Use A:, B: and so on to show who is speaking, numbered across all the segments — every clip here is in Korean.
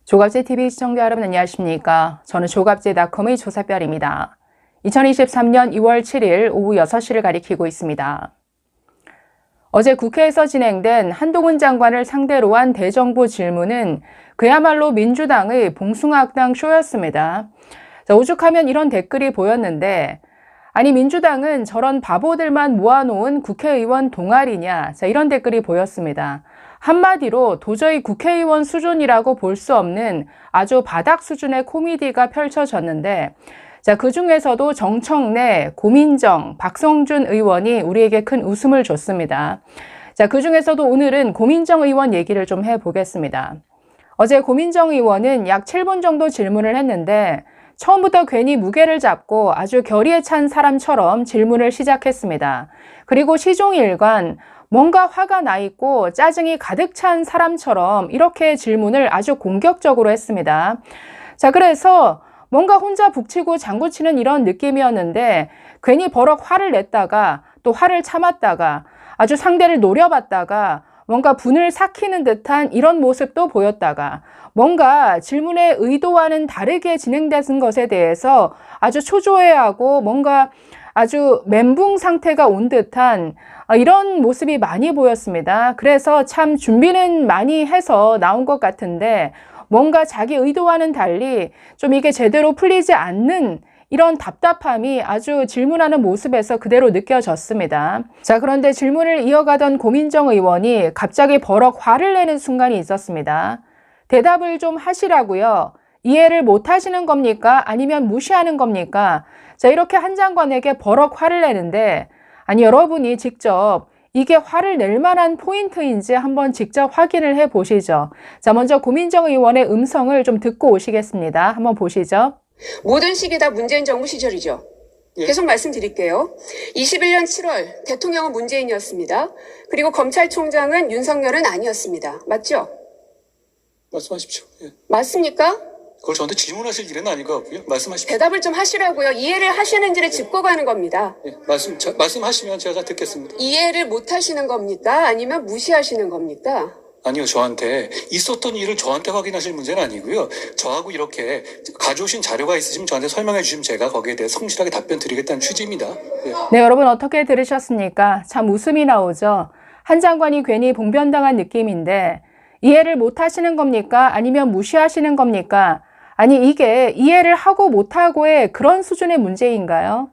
A: 조갑제TV 시청자 여러분 안녕하십니까? 저는 조갑제닷컴의 조사별입니다. 2023년 2월 7일 오후 6시를 가리키고 있습니다. 어제 국회에서 진행된 한동훈 장관을 상대로 한 대정부 질문은 그야말로 민주당의 봉숭아학당 쇼였습니다. 오죽하면 이런 댓글이 보였는데, 아니 민주당은 저런 바보들만 모아놓은 국회의원 동아리냐, 이런 댓글이 보였습니다. 한마디로 도저히 국회의원 수준이라고 볼 수 없는 아주 바닥 수준의 코미디가 펼쳐졌는데, 그 중에서도 정청래, 고민정, 박성준 의원이 우리에게 큰 웃음을 줬습니다. 그 중에서도 오늘은 고민정 의원 얘기를 좀 해보겠습니다. 어제 고민정 의원은 약 7분 정도 질문을 했는데 처음부터 괜히 무게를 잡고 아주 결의에 찬 사람처럼 질문을 시작했습니다. 그리고 시종일관 뭔가 화가 나 있고 짜증이 가득 찬 사람처럼 이렇게 질문을 아주 공격적으로 했습니다. 그래서 뭔가 혼자 북치고 장구치는 이런 느낌이었는데 괜히 버럭 화를 냈다가 또 화를 참았다가 아주 상대를 노려봤다가 뭔가 분을 삭히는 듯한 이런 모습도 보였다가 뭔가 질문의 의도와는 다르게 진행되는 것에 대해서 아주 초조해하고 뭔가 아주 멘붕 상태가 온 듯한 이런 모습이 많이 보였습니다. 그래서 참 준비는 많이 해서 나온 것 같은데 뭔가 자기 의도와는 달리 좀 이게 제대로 풀리지 않는 이런 답답함이 아주 질문하는 모습에서 그대로 느껴졌습니다. 그런데 질문을 이어가던 고민정 의원이 갑자기 버럭 화를 내는 순간이 있었습니다. 대답을 좀 하시라고요. 이해를 못 하시는 겁니까? 아니면 무시하는 겁니까? 이렇게 한 장관에게 버럭 화를 내는데, 아니 여러분이 직접 이게 화를 낼 만한 포인트인지 한번 직접 확인을 해 보시죠. 먼저 고민정 의원의 음성을 좀 듣고 오시겠습니다. 한번 보시죠.
B: 모든 시기 다 문재인 정부 시절이죠.
C: 예.
B: 계속 말씀드릴게요. 21년 7월 대통령은 문재인이었습니다. 그리고 검찰총장은 윤석열은 아니었습니다. 맞죠?
C: 말씀하십시오. 예.
B: 맞습니까?
C: 그걸 저한테 질문하실 일은 아닌 것 같고요. 말씀하십시오.
B: 대답을 좀 하시라고요. 이해를 하시는지를 짚고 가는 겁니다.
C: 예. 말씀하시면 제가 듣겠습니다.
B: 이해를 못 하시는 겁니까? 아니면 무시하시는 겁니까?
C: 아니요, 저한테 있었던 일을 저한테 확인하실 문제는 아니고요. 저하고 이렇게 가져오신 자료가 있으시면 저한테 설명해 주시면 제가 거기에 대해 성실하게 답변 드리겠다는 취지입니다. 예.
A: 네, 여러분 어떻게 들으셨습니까? 참 웃음이 나오죠. 한 장관이 괜히 봉변당한 느낌인데 이해를 못 하시는 겁니까? 아니면 무시하시는 겁니까? 아니 이게 이해를 하고 못하고의 그런 수준의 문제인가요?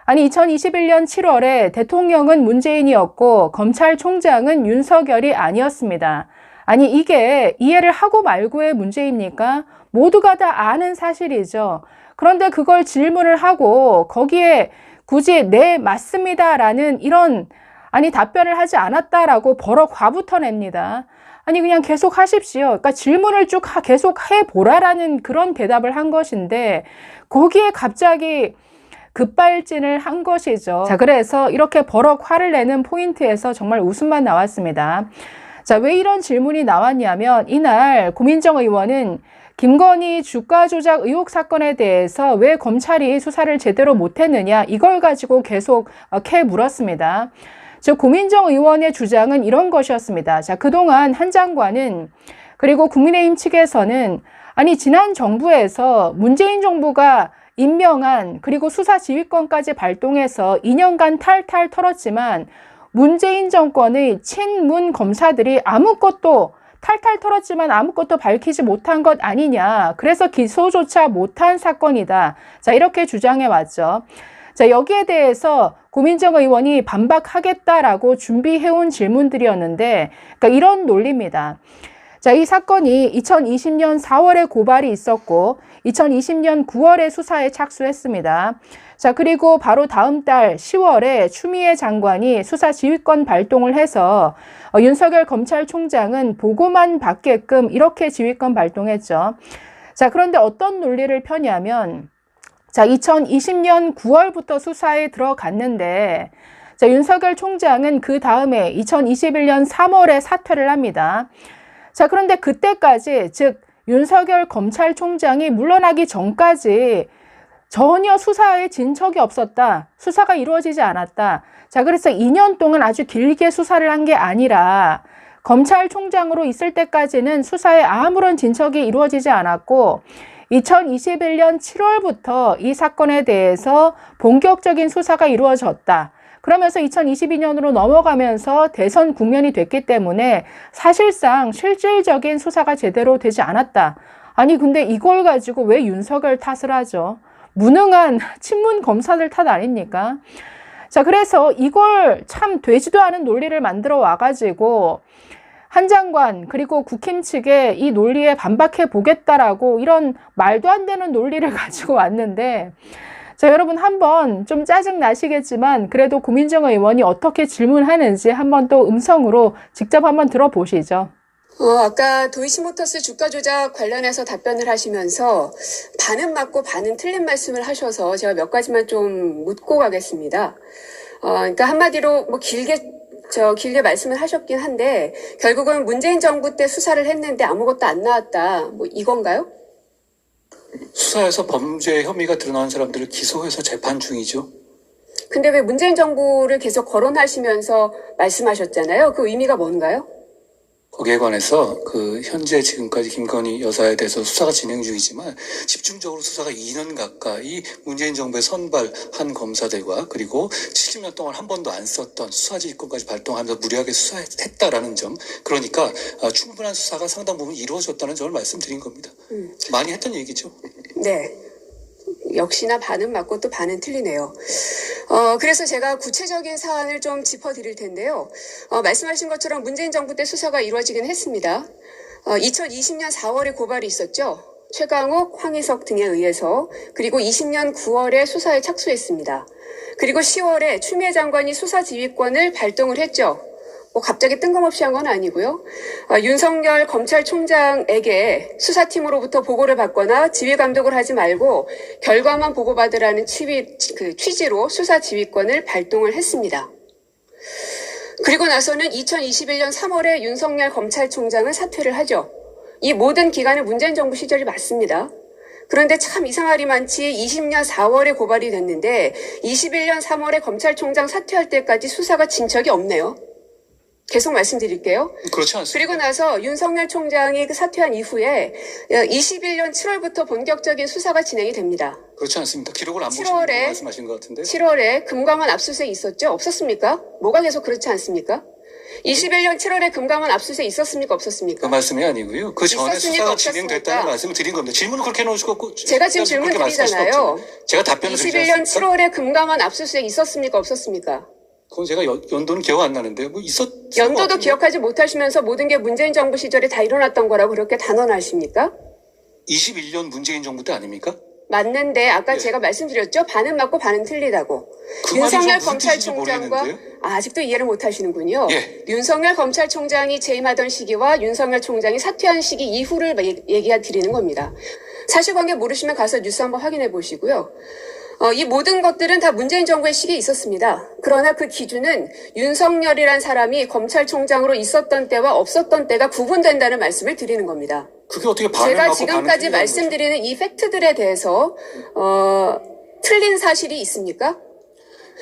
A: 아니 2021년 7월에 대통령은 문재인이었고 검찰총장은 윤석열이 아니었습니다. 아니 이게 이해를 하고 말고의 문제입니까? 모두가 다 아는 사실이죠. 그런데 그걸 질문을 하고 거기에 굳이 네 맞습니다라는 이런 답변을 하지 않았다라고 버럭 화부터 냅니다. 아니 그냥 계속 하십시오. 그러니까 질문을 쭉 계속 해보라라는 그런 대답을 한 것인데 거기에 갑자기 급발진을 한 것이죠. 그래서 이렇게 버럭 화를 내는 포인트에서 정말 웃음만 나왔습니다. 왜 이런 질문이 나왔냐면 이날 고민정 의원은 김건희 주가 조작 의혹 사건에 대해서 왜 검찰이 수사를 제대로 못했느냐 이걸 가지고 계속 물었습니다. 고민정 의원의 주장은 이런 것이었습니다. 그동안 한 장관은 그리고 국민의힘 측에서는 아니 지난 정부에서 문재인 정부가 임명한 그리고 수사 지휘권까지 발동해서 2년간 탈탈 털었지만 문재인 정권의 친문 검사들이 아무것도 탈탈 털었지만 아무것도 밝히지 못한 것 아니냐. 그래서 기소조차 못한 사건이다. 이렇게 주장해 왔죠. 여기에 대해서 고민정 의원이 반박하겠다라고 준비해온 질문들이었는데 그러니까 이런 논리입니다. 이 사건이 2020년 4월에 고발이 있었고 2020년 9월에 수사에 착수했습니다. 그리고 바로 다음 달 10월에 추미애 장관이 수사 지휘권 발동을 해서 윤석열 검찰총장은 보고만 받게끔 이렇게 지휘권 발동했죠. 그런데 어떤 논리를 펴냐면 2020년 9월부터 수사에 들어갔는데 윤석열 총장은 그 다음에 2021년 3월에 사퇴를 합니다. 그런데 그때까지 즉 윤석열 검찰총장이 물러나기 전까지 전혀 수사에 진척이 없었다. 수사가 이루어지지 않았다. 그래서 2년 동안 아주 길게 수사를 한 게 아니라 검찰총장으로 있을 때까지는 수사에 아무런 진척이 이루어지지 않았고 2021년 7월부터 이 사건에 대해서 본격적인 수사가 이루어졌다. 그러면서 2022년으로 넘어가면서 대선 국면이 됐기 때문에 사실상 실질적인 수사가 제대로 되지 않았다. 아니 근데 이걸 가지고 왜 윤석열 탓을 하죠? 무능한 친문 검사들 탓 아닙니까? 자, 그래서 이걸 참 되지도 않은 논리를 만들어 와가지고 한 장관 그리고 국힘 측에 이 논리에 반박해 보겠다라고 이런 말도 안 되는 논리를 가지고 왔는데, 자, 여러분 한번 좀 짜증 나시겠지만 그래도 고민정 의원이 어떻게 질문하는지 한번 또 음성으로 직접 한번 들어보시죠.
B: 아까 도이치모터스 주가 조작 관련해서 답변을 하시면서 반은 맞고 반은 틀린 말씀을 하셔서 제가 몇 가지만 좀 묻고 가겠습니다. 그러니까 한마디로 뭐 길게 말씀을 하셨긴 한데 결국은 문재인 정부 때 수사를 했는데 아무것도 안 나왔다. 뭐 이건가요?
C: 수사에서 범죄 혐의가 드러난 사람들을 기소해서 재판 중이죠.
B: 근데 왜 문재인 정부를 계속 거론하시면서 말씀하셨잖아요. 그 의미가 뭔가요?
C: 거기에 관해서 현재 지금까지 김건희 여사에 대해서 수사가 진행 중이지만 집중적으로 수사가 2년 가까이 문재인 정부의 선발한 검사들과 그리고 70년 동안 한 번도 안 썼던 수사지휘권까지 발동하면서 무리하게 수사했다라는 점, 그러니까 충분한 수사가 상당 부분 이루어졌다는 점을 말씀드린 겁니다. 많이 했던 얘기죠.
B: 네. 역시나 반은 맞고 또 반은 틀리네요. 그래서 제가 구체적인 사안을 좀 짚어드릴 텐데요. 말씀하신 것처럼 문재인 정부 때 수사가 이루어지긴 했습니다. 2020년 4월에 고발이 있었죠. 최강욱, 황희석 등에 의해서. 그리고 20년 9월에 수사에 착수했습니다. 그리고 10월에 추미애 장관이 수사지휘권을 발동을 했죠. 뭐 갑자기 뜬금없이 한 건 아니고요. 윤석열 검찰총장에게 수사팀으로부터 보고를 받거나 지휘 감독을 하지 말고 결과만 보고받으라는 취지로 수사지휘권을 발동을 했습니다. 그리고 나서는 2021년 3월에 윤석열 검찰총장은 사퇴를 하죠. 이 모든 기간은 문재인 정부 시절이 맞습니다. 그런데 참 이상하리만치 20년 4월에 고발이 됐는데 21년 3월에 검찰총장 사퇴할 때까지 수사가 진척이 없네요. 계속 말씀드릴게요.
C: 그렇지 않습니다.
B: 그리고 나서 윤석열 총장이 사퇴한 이후에 21년 7월부터 본격적인 수사가 진행이 됩니다.
C: 그렇지 않습니다. 기록을 안 보시는 분 말씀하신 것 같은데.
B: 7월에 금감원 압수수색 있었죠? 없었습니까? 뭐가 계속 그렇지 않습니까? 21년 7월에 금감원 압수수색 있었습니까? 없었습니까?
C: 그 말씀이 아니고요. 그 전에
B: 있었습니까?
C: 수사가
B: 없었습니까?
C: 진행됐다는 말씀을 드린 겁니다. 질문을 그렇게 해놓으시고
B: 제가 지금 질문 드리잖아요.
C: 제가 답변을 드리지
B: 21년
C: 않습니까?
B: 7월에 금감원 압수수색 있었습니까? 없었습니까?
C: 그건 제가 연도는 기억 안 나는데 뭐
B: 연도도 기억하지 못하시면서 모든 게 문재인 정부 시절에 다 일어났던 거라고 그렇게 단언하십니까?
C: 21년 문재인 정부 때 아닙니까?
B: 맞는데 아까
C: 예.
B: 제가 말씀드렸죠? 반은 맞고 반은 틀리다고.
C: 그
B: 윤석열
C: 말이 좀 무슨 뜻인지
B: 검찰총장과
C: 모르겠는데요?
B: 아직도 이해를 못하시는군요.
C: 예.
B: 윤석열 검찰총장이 재임하던 시기와 윤석열 총장이 사퇴한 시기 이후를 얘기드리는 겁니다. 사실관계 모르시면 가서 뉴스 한번 확인해 보시고요. 이 모든 것들은 다 문재인 정부의 시기에 있었습니다. 그러나 그 기준은 윤석열이란 사람이 검찰총장으로 있었던 때와 없었던 때가 구분된다는 말씀을 드리는 겁니다.
C: 그게 어떻게 반을
B: 제가
C: 맞고
B: 지금까지
C: 반을 틀리다는
B: 말씀드리는 이 팩트들에 대해서 틀린 사실이 있습니까?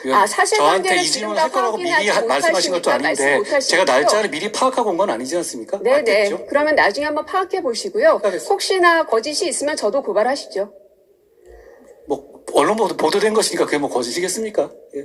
C: 거죠?
B: 사실관계를
C: 저한테 이
B: 지금
C: 질문을
B: 다
C: 할 거라고
B: 확인하지
C: 미리 말씀하신 것도
B: 못하시니까
C: 아닌데
B: 말씀
C: 제가
B: 못하시고요.
C: 날짜를 미리 파악하고 온 건 아니지 않습니까?
B: 네네.
C: 맞겠죠?
B: 그러면 나중에 한번 파악해 보시고요.
C: 알겠습니다.
B: 혹시나 거짓이 있으면 저도 고발하시죠.
C: 뭐 언론 보도된 것이니까 그게 뭐 거짓이겠습니까? 예.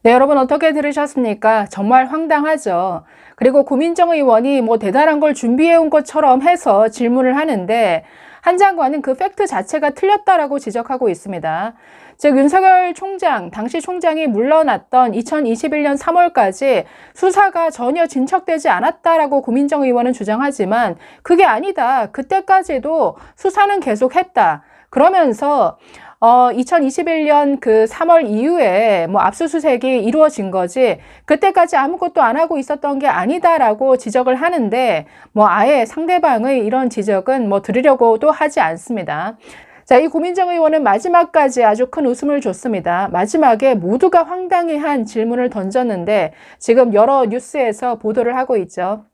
A: 네, 여러분 어떻게 들으셨습니까? 정말 황당하죠. 그리고 고민정 의원이 뭐 대단한 걸 준비해 온 것처럼 해서 질문을 하는데 한 장관은 그 팩트 자체가 틀렸다라고 지적하고 있습니다. 즉 윤석열 총장, 당시 총장이 물러났던 2021년 3월까지 수사가 전혀 진척되지 않았다라고 고민정 의원은 주장하지만 그게 아니다. 그때까지도 수사는 계속했다. 그러면서 2021년 그 3월 이후에 뭐 압수수색이 이루어진 거지 그때까지 아무것도 안 하고 있었던 게 아니다라고 지적을 하는데 뭐 아예 상대방의 이런 지적은 뭐 들으려고도 하지 않습니다. 자, 이 고민정 의원은 마지막까지 아주 큰 웃음을 줬습니다. 마지막에 모두가 황당해한 질문을 던졌는데 지금 여러 뉴스에서 보도를 하고 있죠.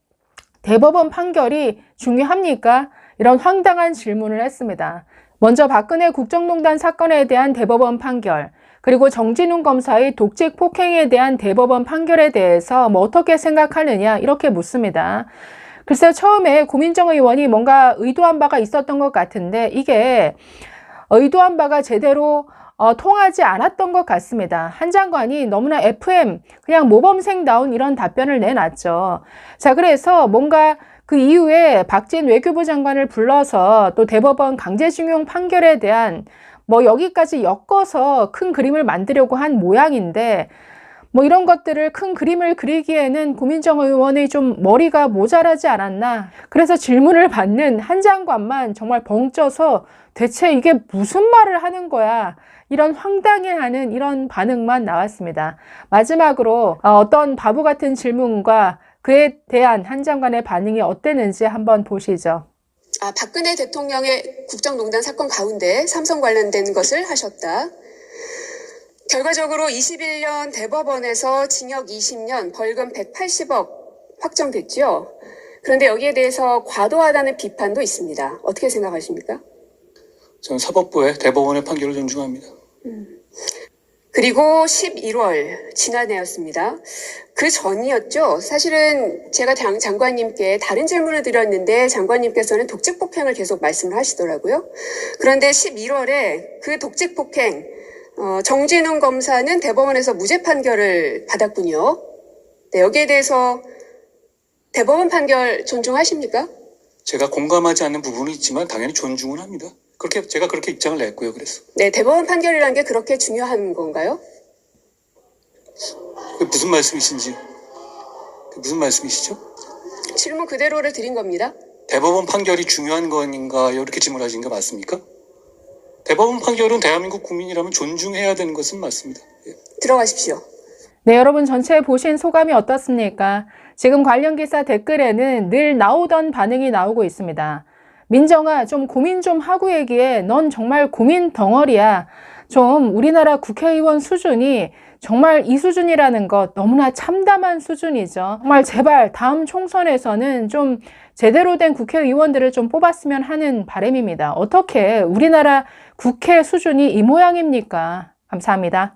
A: 대법원 판결이 중요합니까? 이런 황당한 질문을 했습니다. 먼저 박근혜 국정농단 사건에 대한 대법원 판결, 그리고 정진웅 검사의 독직 폭행에 대한 대법원 판결에 대해서 뭐 어떻게 생각하느냐 이렇게 묻습니다. 글쎄요, 처음에 고민정 의원이 뭔가 의도한 바가 있었던 것 같은데 이게 의도한 바가 제대로 통하지 않았던 것 같습니다. 한 장관이 너무나 FM, 그냥 모범생다운 이런 답변을 내놨죠. 자, 그래서 뭔가 그 이후에 박진 외교부 장관을 불러서 또 대법원 강제징용 판결에 대한 뭐 여기까지 엮어서 큰 그림을 만들려고 한 모양인데 뭐 이런 것들을 큰 그림을 그리기에는 고민정 의원의 좀 머리가 모자라지 않았나. 그래서 질문을 받는 한 장관만 정말 벙쪄서 대체 이게 무슨 말을 하는 거야. 이런 황당해하는 이런 반응만 나왔습니다. 마지막으로 어떤 바보 같은 질문과 그에 대한 한 장관의 반응이 어땠는지 한번 보시죠.
B: 박근혜 대통령의 국정농단 사건 가운데 삼성 관련된 것을 하셨다. 결과적으로 21년 대법원에서 징역 20년, 벌금 180억 확정됐죠. 그런데 여기에 대해서 과도하다는 비판도 있습니다. 어떻게 생각하십니까?
C: 저는 사법부의 대법원의 판결을 존중합니다.
B: 그리고 11월 지난해였습니다. 그 전이었죠. 사실은 제가 장관님께 다른 질문을 드렸는데 장관님께서는 독직폭행을 계속 말씀을 하시더라고요. 그런데 11월에 그 독직폭행 정진웅 검사는 대법원에서 무죄 판결을 받았군요. 네, 여기에 대해서 대법원 판결 존중하십니까?
C: 제가 공감하지 않는 부분이 있지만 당연히 존중은 합니다. 제가 그렇게 입장을 냈고요. 그래서.
B: 네, 대법원 판결이라는 게 그렇게 중요한 건가요?
C: 그게 무슨 말씀이신지. 무슨 말씀이시죠?
B: 질문 그대로를 드린 겁니다.
C: 대법원 판결이 중요한 건가요? 이렇게 질문하신 거 맞습니까? 대법원 판결은 대한민국 국민이라면 존중해야 되는 것은 맞습니다.
B: 들어가십시오.
A: 네, 여러분 전체 보신 소감이 어떻습니까? 지금 관련 기사 댓글에는 늘 나오던 반응이 나오고 있습니다. 민정아, 좀 고민 좀 하고 얘기해. 넌 정말 고민 덩어리야. 좀 우리나라 국회의원 수준이 정말 이 수준이라는 것 너무나 참담한 수준이죠. 정말 제발 다음 총선에서는 좀 제대로 된 국회의원들을 좀 뽑았으면 하는 바람입니다. 어떻게 우리나라 국회 수준이 이 모양입니까? 감사합니다.